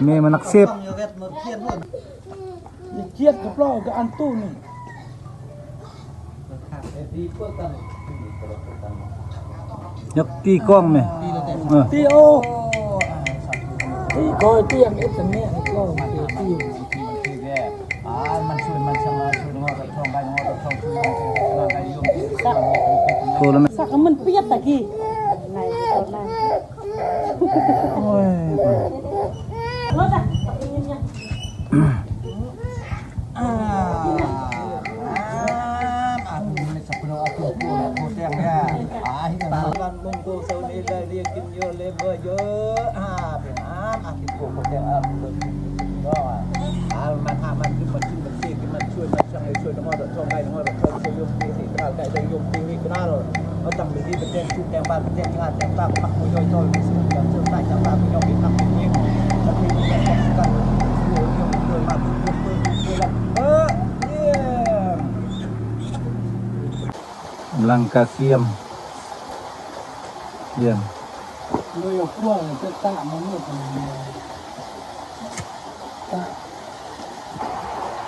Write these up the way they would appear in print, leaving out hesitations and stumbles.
เมย์มันนักเซฟเจี๊ยบกับเรากับอันตู้นี่ยกตีกล้องไหมตีโอตีคอยเตียงเอสเนี้ยก็มาตีมันช่วยมันชนะช่วยงอกับช่องใบงอกับช่องช่วยงอกับยุ่งโทรแล้วไหมสักมันเปียกตะกี้ไหนตอนนั้นโอ้ยรถอ่ะเป็นยังไงสับปะรดเอาตัวโคตรแดงเนี่ยที่ตาบ้านลุงกูเซานี่ได้เรียกกินเยอะเลยเบอร์เยอะเป็นที่โคตรแดงก็มันหามันขึ้นมันเสียขึ้นมันช่วยมันช่างช่วยน้องเราช่องได้น้องเราช่วยยมตีสิเราได้ยมตีนี่ก็น่าเราเอาตั้งไปที่เป็นแดงชุดแดงบ้านเป็นแดงงานแดงบ้านมักมวยย่อยๆมีสิ่งอย่างเชื่อได้จากบ้านมียอมมีทำเป็นยิ่งแล้วมีแดงกันโยนมาทุกคนแล้วลังกาเซียมเยี่ยมเลยเอาพวกจะตะมันไม่เป็นตะ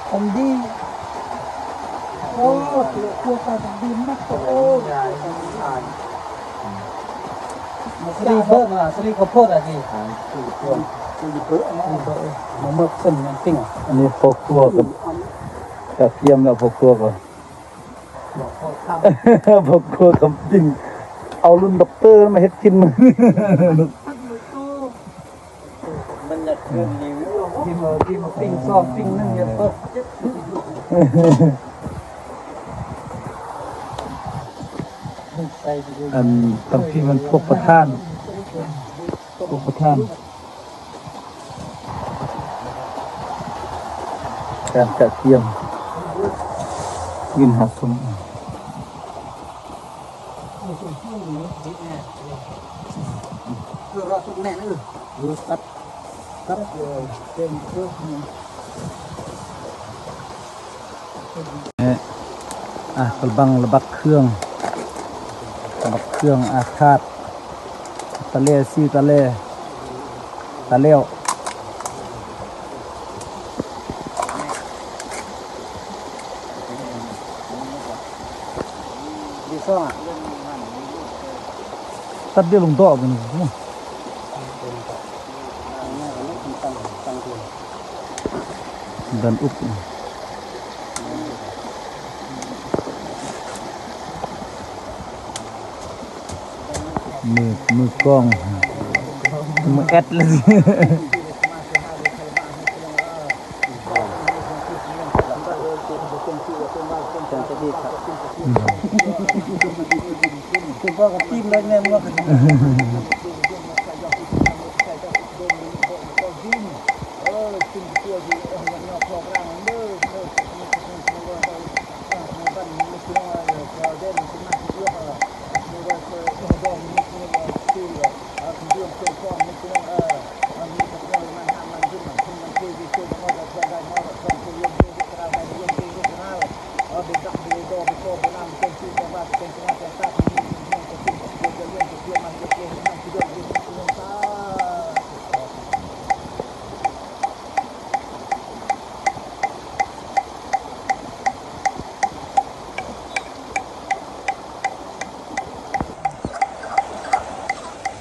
คนดีโอ้พวกการดีมากโอ้ยสลีเบิร์ดสลีข้าวโพดอะไรสลีเบิร์ดมันเบิร์ดเส้นมันปิ้งอันนี้พกตัวกับกาเซียมแล้วพกตัวก่อนพกตัวกับจริงเอารุ่นด็อกเตอร์มาเฮ็ดกินมันอยากเกินนิ้วที่มาปิ้งซอสปิ้งนั่งเนี่ยปุ๊บอันบางทีมันพวกประทานการกระเทียมยินหอมคือเราต้องแน่นตัดเป็นเพื่อกระบังระบักเครื่องอาคาดตะเล่ซีตะเล่ตะเลี้ยวตัดเดียวลงต่อกันดันอุบมือกล้องมือแอดเลยคุณพ่อกับทีมเลยเนี่ย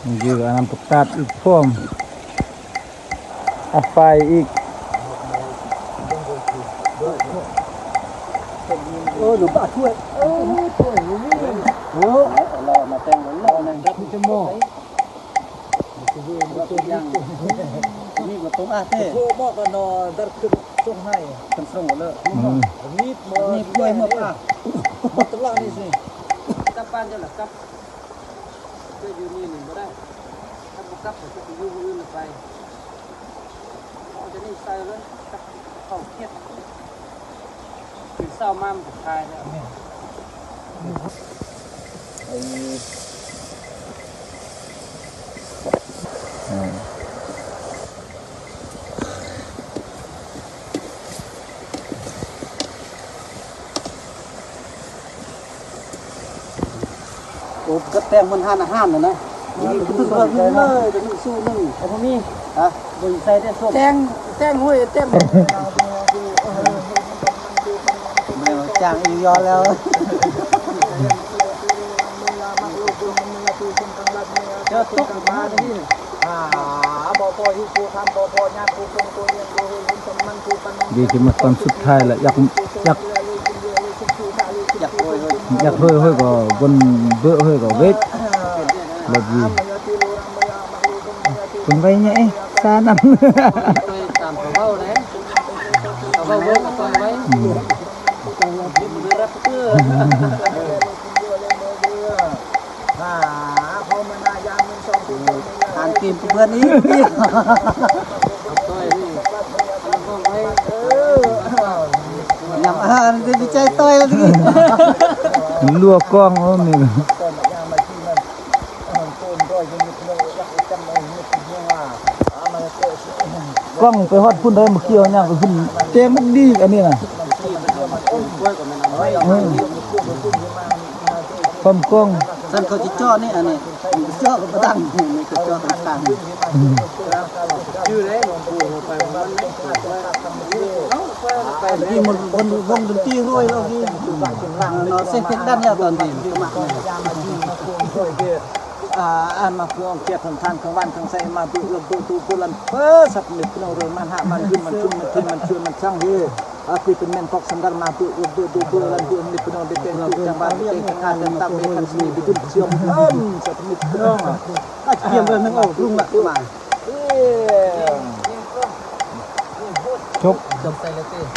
มันยืดน้ำตกตัดอีกพวมไฟอีกหนูป้าช่วยช่วยเรามาแต่งเราเนี่ยรับชั่วโมงนี่มาต้มอาเต้โคบอกกันนอดัดขึ้นส่งให้กันส่งเลยนี่ด้วยมาป้ามาตลาดนี่สิกับปานจะหลับกับก็อยู่นี่หนึ่งก็ได้ถ้าบุกกับผมจะอยู่อื่นไปจะนี่ใส่เลยกับข้าวเค็ดคือเศร้ามากสุดท้ายแล้วโอ้ก็แต่งมันห้านเลยนะนี่คือตัวนึงเลยตัวนึงสู้นึงเอาพวกนี้ฮะ บุยใส่ได้ส้มแจ้งห้วยแจ้งไม่จ้างอีกยอแล้วเจ้าตุ๊กมาที่บ่พอที่กูทำบ่พอญาติกูคงตัวเองกูเห็นสมันกูปัน ดีที่มาตอนสุดท้ายแหละอยากเฮ้ยก็บนเบอเฮ้ยก็เวทแบบนี้คนไว้เนี่ยซานำ ตามเขาเบ้าเลยเขาเบ้าเบิ้งตัวไว้รับเพื่อเขามานายามมันสองตัวทานกินเพื่อนนี้ยำอาหารดีใจต้อยแล้วที ลัวกล้องอ๋อนี่กล้องไปฮอดพุ่นได้มาเกี่ยวย่างก็ขึ้นเต็มมันดีอันนี้น่ะความกล้อง ท่านเขาจะจ่อนี่อันนี้จ่อกับประดังนี่ก็จ่อต่างๆชื่อเลยหลวงปู่ไปที่มันวงดนตรีรวยแล้วที่เนาะเส้นเพชรด้านแล้วตอนนี้มาอันมาเพื่อเกียรติทางวันทางไสมาดูตูกุลันสับนึกเราเรื่องมันหามันขึ้นมันชุ่มมันช่วยมันช่างเยอะaku itu mentok sandar matu bulan bulan ni penuh di tengah jamban di tengah tentang mekan sini bikin siom satu menit dong diam dan nengok belum nak tu mah จบ ใส่เลย